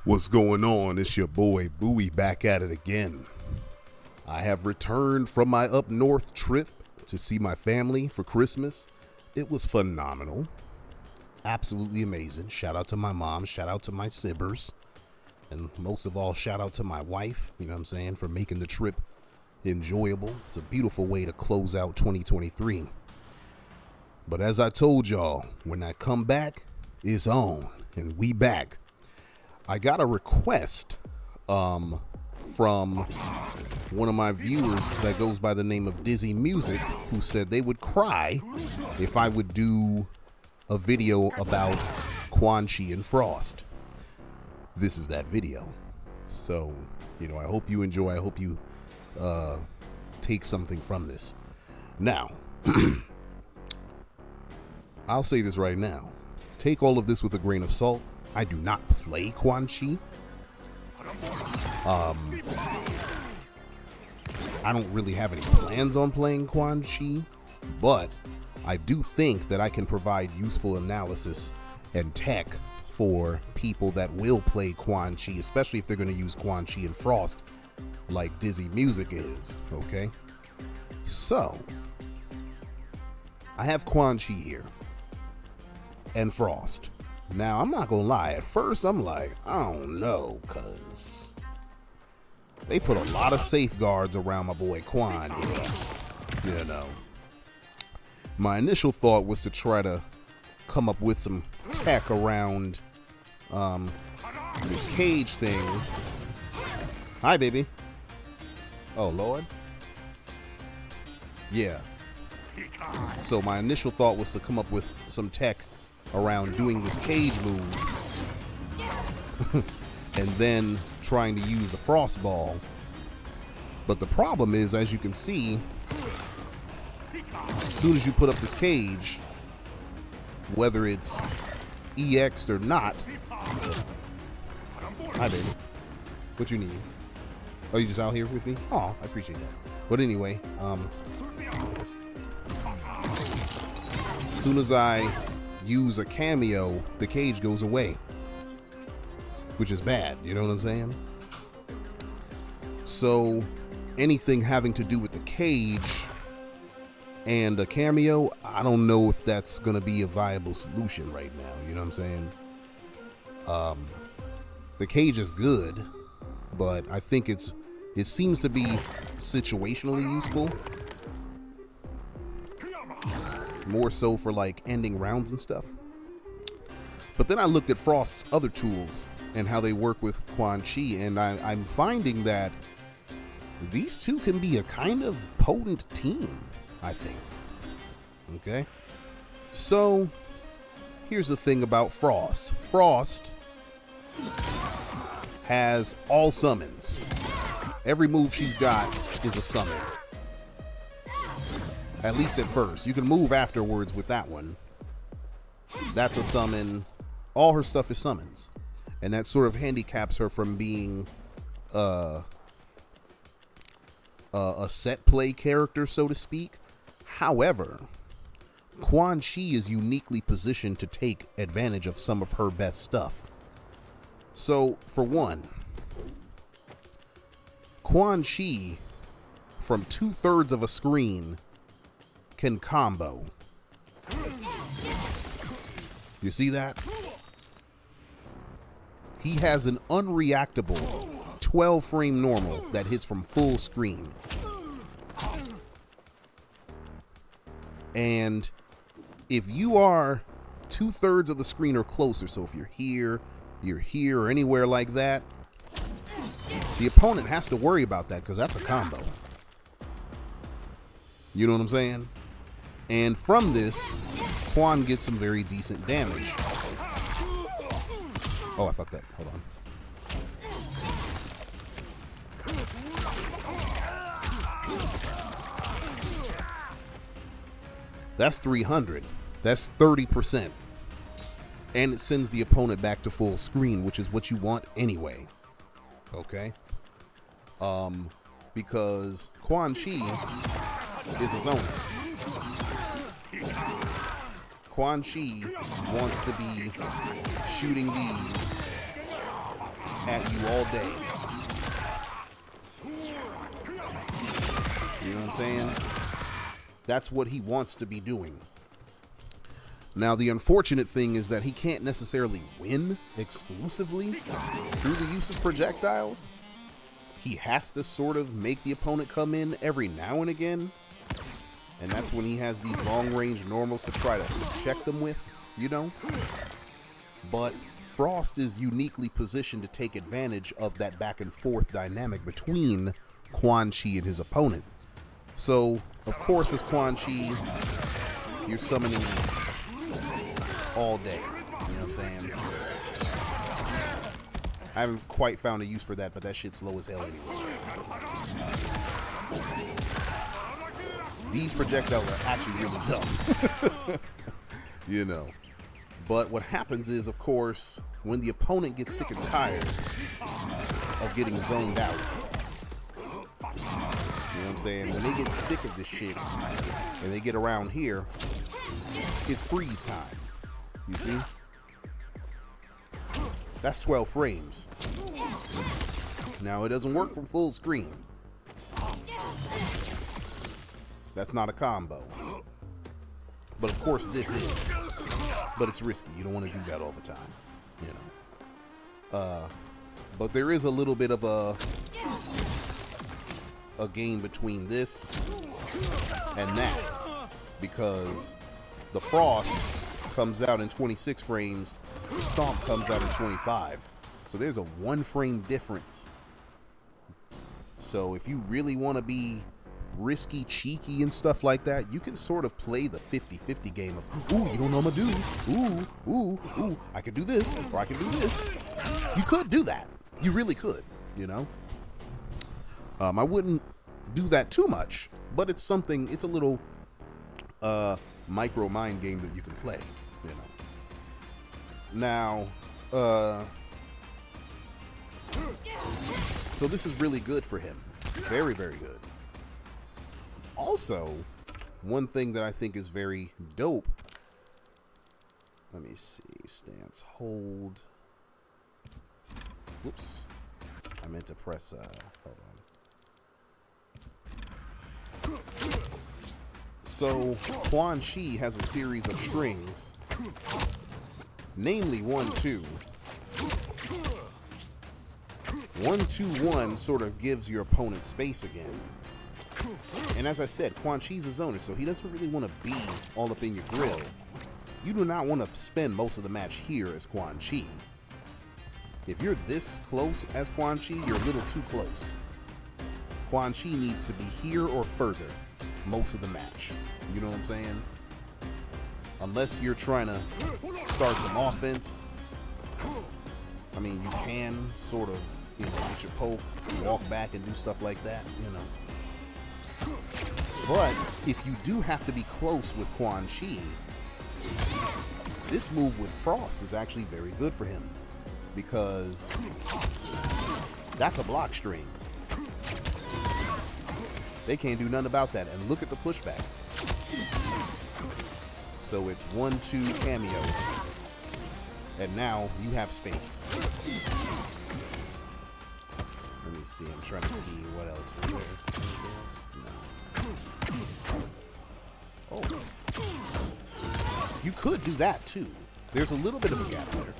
What's going on? It's your boy Bowie back at it again. I have returned from my up north trip to see my family for Christmas. It was phenomenal. Absolutely amazing. Shout out to my mom. Shout out to my siblings. And most of all, shout out to my wife, you know what I'm saying, for making the trip enjoyable. It's a beautiful way to close out 2023. But as I told y'all, when I come back, it's on. And we back. I got a request from one of my viewers that goes by the name of Dizzy Music, who said they would cry if I would do a video about Quan, and Frost. This is that video. So, I hope you enjoy. I hope you take something from this. Now, I'll say this right now. Take all of this with a grain of salt. I do not play Quan. I don't really have any plans on playing Quan, but I do think that I can provide useful analysis and tech for people that will play Quan, especially if they're going to use Quan and Frost like Dizzy Music is, okay? So, I have Quan here and Frost. Now, I'm not gonna lie, at first I'm like, I don't know, cause they put a lot of safeguards around my boy Quan here, My initial thought was to try to come up with some tech around this cage thing. Hi, baby. Oh, Lord. Yeah. So my initial thought was to come up with some tech around doing this cage move and then trying to use the frost ball. But the problem is, as you can see, as soon as you put up this cage, whether it's EX'd or not. Hi, baby. What you need? Oh, you just out here with me? Oh, I appreciate that. But anyway, as soon as I use a cameo, the cage goes away, which is bad, you know what I'm saying? So anything having to do with the cage and a cameo, I don't know if that's gonna be a viable solution right now, you know what I'm saying? The cage is good, but I think it seems to be situationally useful, more so for like ending rounds and stuff. But then I looked at Frost's other tools and how they work with Quan, and I'm finding that these two can be a kind of potent team, I think. Okay? So, here's the thing about Frost. Frost has all summons. Every move she's got is a summon. At least at first. You can move afterwards with that one. That's a summon. All her stuff is summons. And that sort of handicaps her from being a set play character, so to speak. However, Quan is uniquely positioned to take advantage of some of her best stuff. So, for one, Quan from 2/3 of a screen can combo. You see that? He has an unreactable 12 frame normal that hits from full screen. And if you are 2/3 of the screen or closer, so if you're here, or anywhere like that, the opponent has to worry about that because that's a combo. You know what I'm saying? And from this, Quan gets some very decent damage. Oh, I fucked that. Hold on. That's 300. That's 30%. And it sends the opponent back to full screen, which is what you want anyway. Okay? Because Quan is his owner. Quan wants to be shooting these at you all day. You know what I'm saying? That's what he wants to be doing. Now, the unfortunate thing is that he can't necessarily win exclusively through the use of projectiles. He has to sort of make the opponent come in every now and again. And that's when he has these long-range normals to try to check them with, you know? But Frost is uniquely positioned to take advantage of that back-and-forth dynamic between Quan Chi and his opponent. So, of course, as Quan Chi, you're summoning these all day. You know what I'm saying? I haven't quite found a use for that, but that shit's slow as hell anyway. These projectiles are actually really dumb. You know. But what happens is, of course, when the opponent gets sick and tired of getting zoned out, you know what I'm saying? When they get sick of this shit and they get around here, it's freeze time. You see? That's 12 frames. Now, it doesn't work from full screen. That's not a combo. But of course this is. But it's risky. You don't want to do that all the time. You know. But there is a little bit of a game between this and that. Because the Frost comes out in 26 frames. The Stomp comes out in 25. So there's a 1 frame difference. So if you really want to be risky, cheeky, and stuff like that, you can sort of play the 50-50 game of, ooh, you don't know what I'm gonna do. Ooh, I could do this, or I could do this. You could do that. You really could, you know? I wouldn't do that too much, but it's something, it's a little micro mind game that you can play, you know? Now, so this is really good for him. Very, very good. Also, one thing that I think is very dope, let me see, stance, hold, whoops, I meant to press, hold on. So, Quan Chi has a series of strings, namely 1-2. 1-2-1 sort of gives your opponent space again. And as I said, Quan Chi's a zoner, so he doesn't really want to be all up in your grill. You do not want to spend most of the match here as Quan Chi. If you're this close as Quan Chi, you're a little too close. Quan Chi needs to be here or further most of the match. You know what I'm saying? Unless you're trying to start some offense. I mean, you can sort of, you know, get your poke, walk back and do stuff like that, you know. But if you do have to be close with Quan Chi, this move with Frost is actually very good for him, because that's a block string. They can't do nothing about that. And look at the pushback. So it's 1-2 cameo. And now you have space. Let me see. I'm trying to see what else was there. Anything else? No. Oh. You could do that too. There's a little bit of a gap there.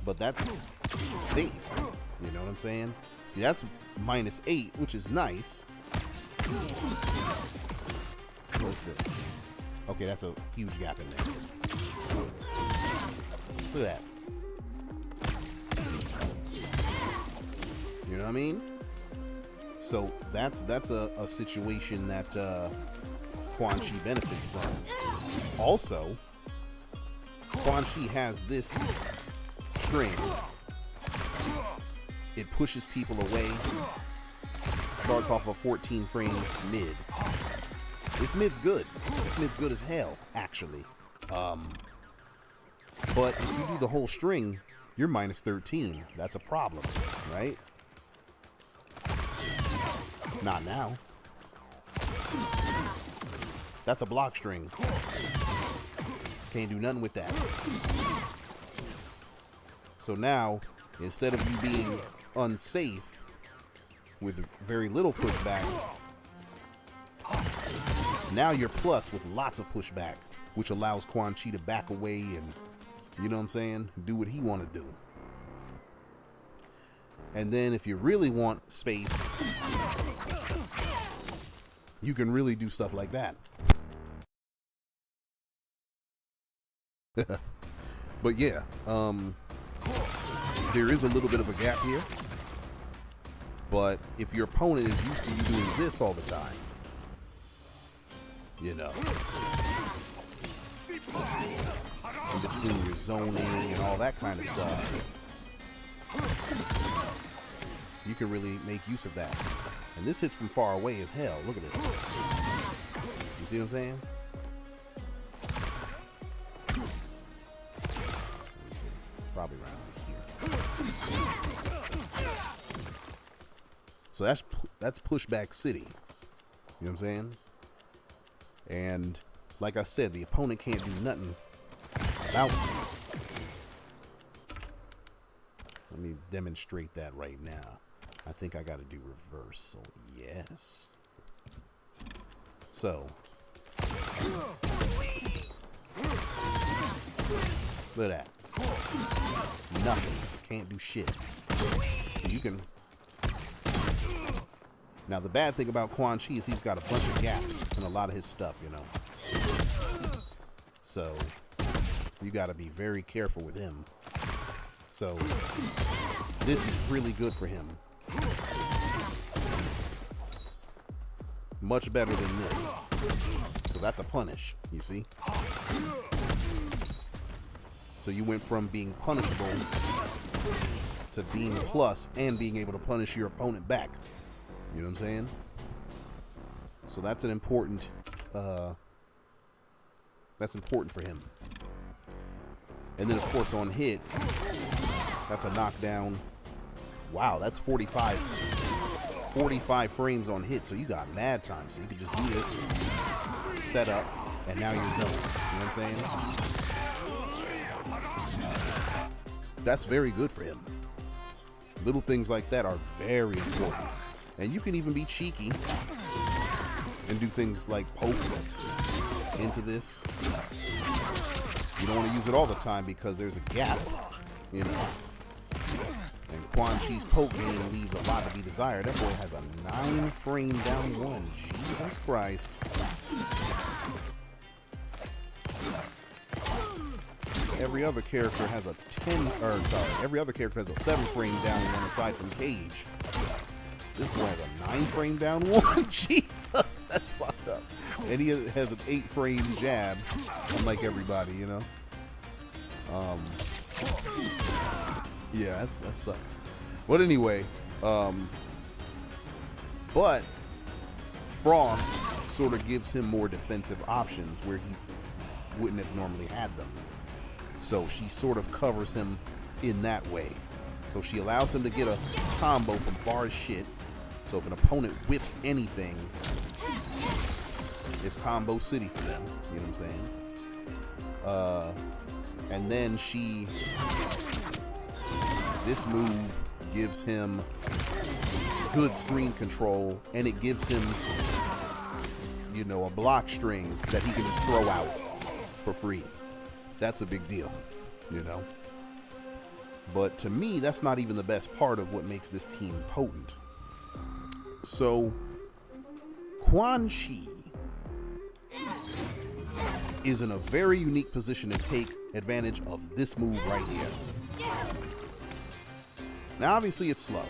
But that's safe. You know what I'm saying? See, that's -8, which is nice. What's this? Okay, that's a huge gap in there. Look at that. You know what I mean? So that's a situation that Quan Chi benefits from. Also, Quan Chi has this string. It pushes people away. Starts off a 14 frame mid. This mid's good. This mid's good as hell, actually. But if you do the whole string, you're -13. That's a problem, right? Not now. That's a block string. Can't do nothing with that. So now, instead of you being unsafe with very little pushback, now you're plus with lots of pushback, which allows Quan Chi to back away and, you know what I'm saying, do what he want to do. And then if you really want space, you can really do stuff like that. But yeah, there is a little bit of a gap here. But if your opponent is used to you doing this all the time, you know, in between your zoning and all that kind of stuff, you can really make use of that. And this hits from far away as hell. Look at this. You see what I'm saying? Let me see. Probably around here. So that's pushback city. You know what I'm saying? And like I said, the opponent can't do nothing about this. Let me demonstrate that right now. I think I got to do reverse. So yes. So look at that. Nothing. Can't do shit. So you can. Now the bad thing about Quan Chi is he's got a bunch of gaps in a lot of his stuff, you know. So you got to be very careful with him. So this is really good for him. Much better than this, because that's a punish, you see. So you went from being punishable to being plus and being able to punish your opponent back. You know what I'm saying? So that's an important, that's important for him. And then of course on hit, that's a knockdown. Wow, that's 45 frames on hit, so you got mad time. So you could just do this, set up, and now you're zoned. You know what I'm saying? That's very good for him. Little things like that are very important. And you can even be cheeky and do things like poke into this. You don't want to use it all the time because there's a gap, you know. And Quan Chi's poke game leaves a lot to be desired. That boy has a 9 frame down one. Jesus Christ. Every other character has a every other character has a 7 frame down one aside from Cage. This boy has a 9 frame down one. Jesus, that's fucked up. And he has an 8 frame jab, unlike everybody, you know. Yeah, that sucks. But anyway, but Frost sort of gives him more defensive options where he wouldn't have normally had them. So she sort of covers him in that way. So she allows him to get a combo from far as shit. So if an opponent whiffs anything, it's combo city for them. You know what I'm saying? And then this move gives him good screen control, and it gives him, you know, a block string that he can just throw out for free. That's a big deal, you know. But to me, that's not even the best part of what makes this team potent. So Quan Chi is in a very unique position to take advantage of this move right here. Now obviously it's slow.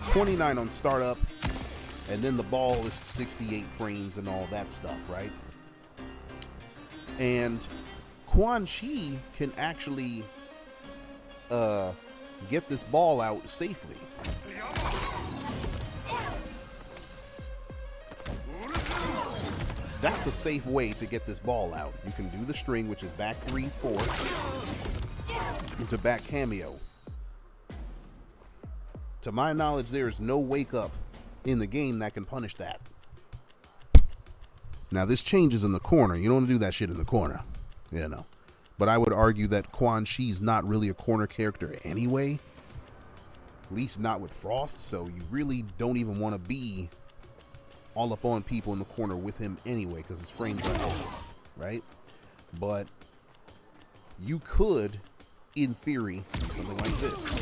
29 on startup, and then the ball is 68 frames and all that stuff, right? And Quan Chi can actually get this ball out safely. That's a safe way to get this ball out. You can do the string, which is back 3-4 into back cameo. To my knowledge, there is no wake up in the game that can punish that. Now this changes in the corner. You don't want to do that shit in the corner, you know. But I would argue that Quan Chi's not really a corner character anyway. At least not with Frost, so you really don't even want to be all up on people in the corner with him anyway, because his frames are ass, right? But you could, in theory, do something like this.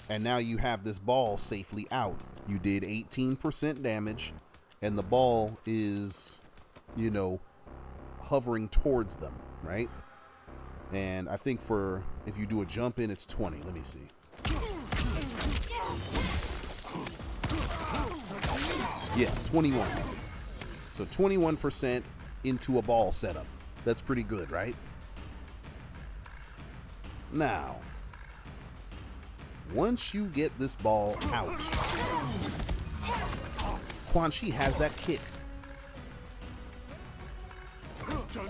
And now you have this ball safely out. You did 18% damage, and the ball is, you know, hovering towards them, right? And I think for, if you do a jump in, it's 20. Let me see. Yeah, 21. So 21% into a ball setup. That's pretty good, right? Now, once you get this ball out, Quan Chi has that kick.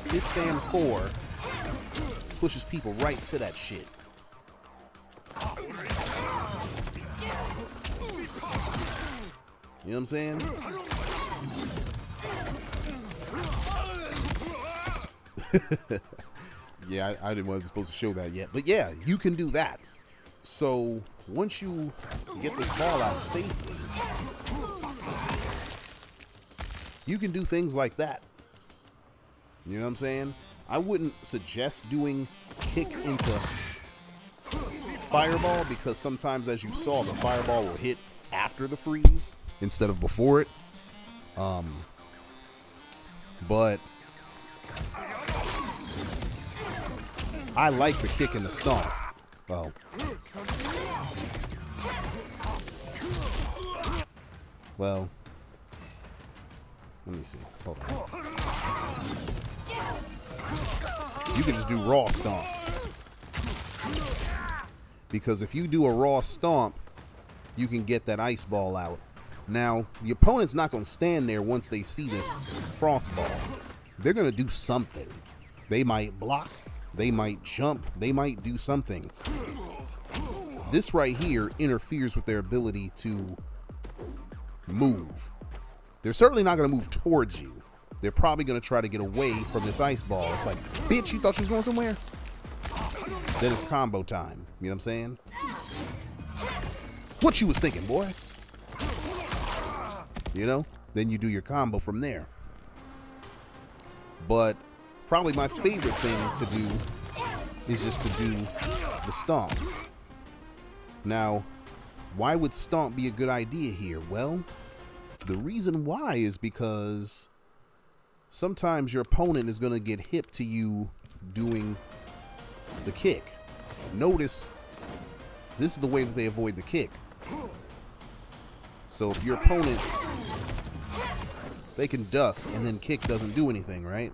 His stand 4 pushes people right to that shit. You know what I'm saying? Yeah, I didn't wasn't supposed to show that yet. But yeah, you can do that. So once you get this ball out safely, you can do things like that. You know what I'm saying? I wouldn't suggest doing kick into fireball, because sometimes, as you saw, the fireball will hit after the freeze instead of before it. But I like the kick and the stomp. Oh. Well, let me see. Hold on. You can just do raw stomp. Because if you do a raw stomp, you can get that ice ball out. Now, the opponent's not going to stand there once they see this frost ball. They're going to do something. They might block. They might jump. They might do something. This right here interferes with their ability to move. They're certainly not going to move towards you. They're probably going to try to get away from this ice ball. It's like, bitch, you thought you was going somewhere? Then it's combo time. You know what I'm saying? What you was thinking, boy? You know? Then you do your combo from there. But probably my favorite thing to do is just to do the stomp. Now, why would stomp be a good idea here? Well, the reason why is because sometimes your opponent is going to get hip to you doing the kick. Notice, this is the way that they avoid the kick. So if your opponent, they can duck and then kick doesn't do anything, right?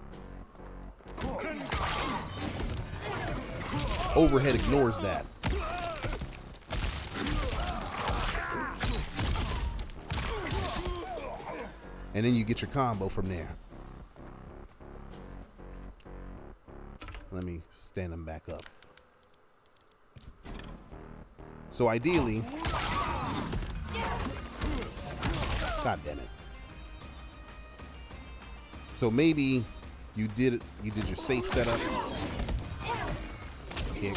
Overhead ignores that. And then you get your combo from there. Let me stand them back up. So ideally, God damn it. So maybe you did your safe setup. Kick.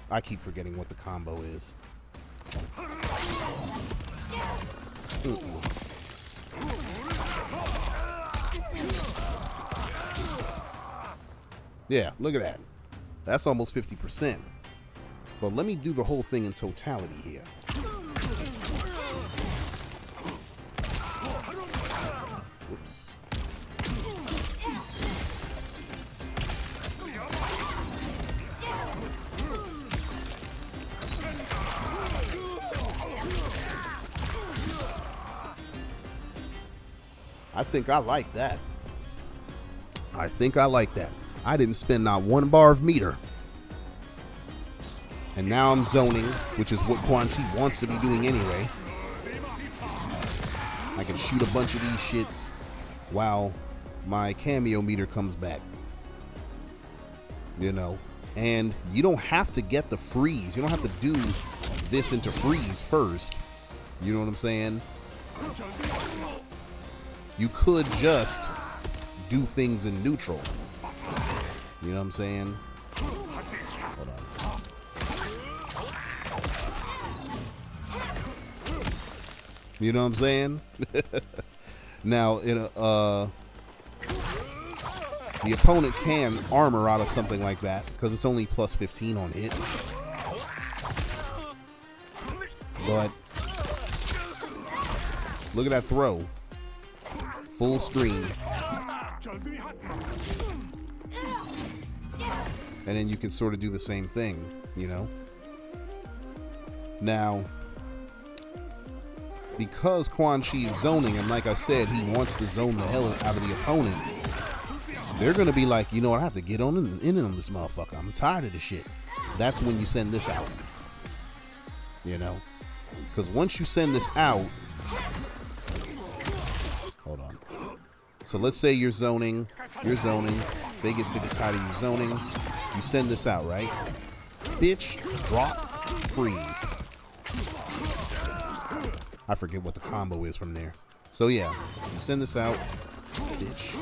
I keep forgetting what the combo is. Yeah, look at that. That's almost 50%. But let me do the whole thing in totality here. Whoops. I think I like that. I think I like that. I didn't spend not one bar of meter. And now I'm zoning, which is what Quan Chi wants to be doing anyway. I can shoot a bunch of these shits while my cameo meter comes back. You know, and you don't have to get the freeze. You don't have to do this into freeze first. You know what I'm saying? You could just do things in neutral. You know what I'm saying? Hold on. You know what I'm saying? Now, the opponent can armor out of something like that because it's only plus 15 on hit. But look at that throw. Full screen. And then you can sort of do the same thing, you know? Now, because Quan Chi is zoning, and like I said, he wants to zone the hell out of the opponent, they're going to be like, you know what, I have to get on in on this motherfucker. I'm tired of this shit. That's when you send this out. You know? Because once you send this out, hold on. So let's say you're zoning, they get sick and tired of you zoning, you send this out, right? Bitch, drop, freeze. I forget what the combo is from there. So yeah, you send this out, bitch.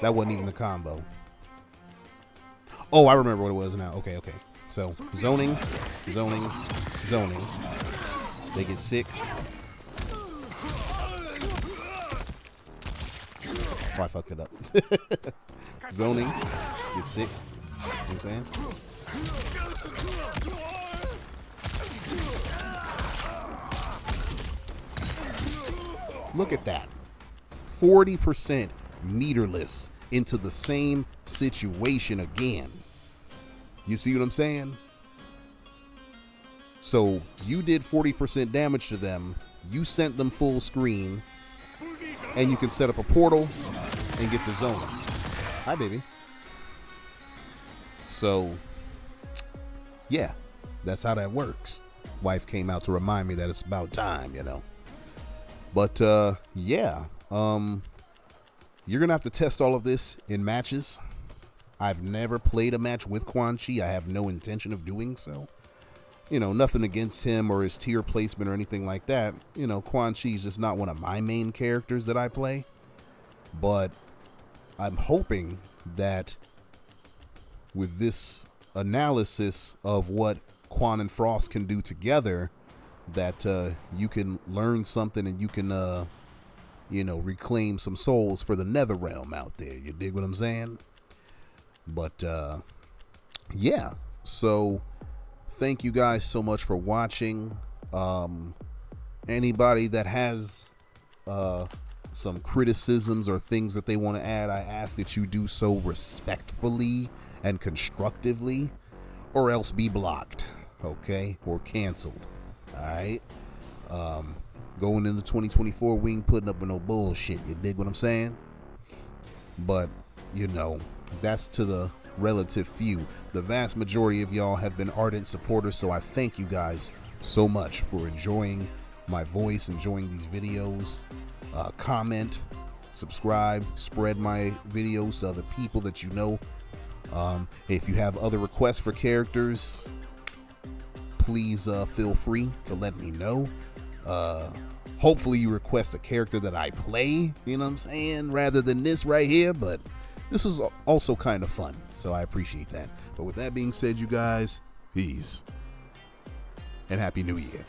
That wasn't even the combo. Oh, I remember what it was now. Okay. So zoning. They get sick. Oh, I fucked it up. Zoning, get sick. You know what I'm saying? Look at that. 40% meterless into the same situation again. You see what I'm saying? So you did 40% damage to them. You sent them full screen. And you can set up a portal and get the zone. Hi, baby. So, yeah, that's how that works. Wife came out to remind me that it's about time, you know. But, yeah. You're going to have to test all of this in matches. I've never played a match with Quan Chi. I have no intention of doing so. You know, nothing against him or his tier placement or anything like that. You know, Quan Chi is just not one of my main characters that I play. But I'm hoping that with this analysis of what Quan and Frost can do together, that you can learn something and you can, you know, reclaim some souls for the nether realm out there. You dig what I'm saying? But, yeah. So thank you guys so much for watching. Anybody that has some criticisms or things that they want to add, I ask that you do so respectfully and constructively, or else be blocked, okay, or canceled. All right. Going into 2024, we ain't putting up with no bullshit. You dig what I'm saying? But you know, that's to the relative few. The vast majority of y'all have been ardent supporters, so I thank you guys so much for enjoying my voice, enjoying these videos. Comment, subscribe, spread my videos to other people that you know. If you have other requests for characters, please feel free to let me know. Hopefully you request a character that I play, you know what I'm saying, rather than this right here, but this is also kind of fun, so I appreciate that. But with that being said, you guys, peace and Happy New Year.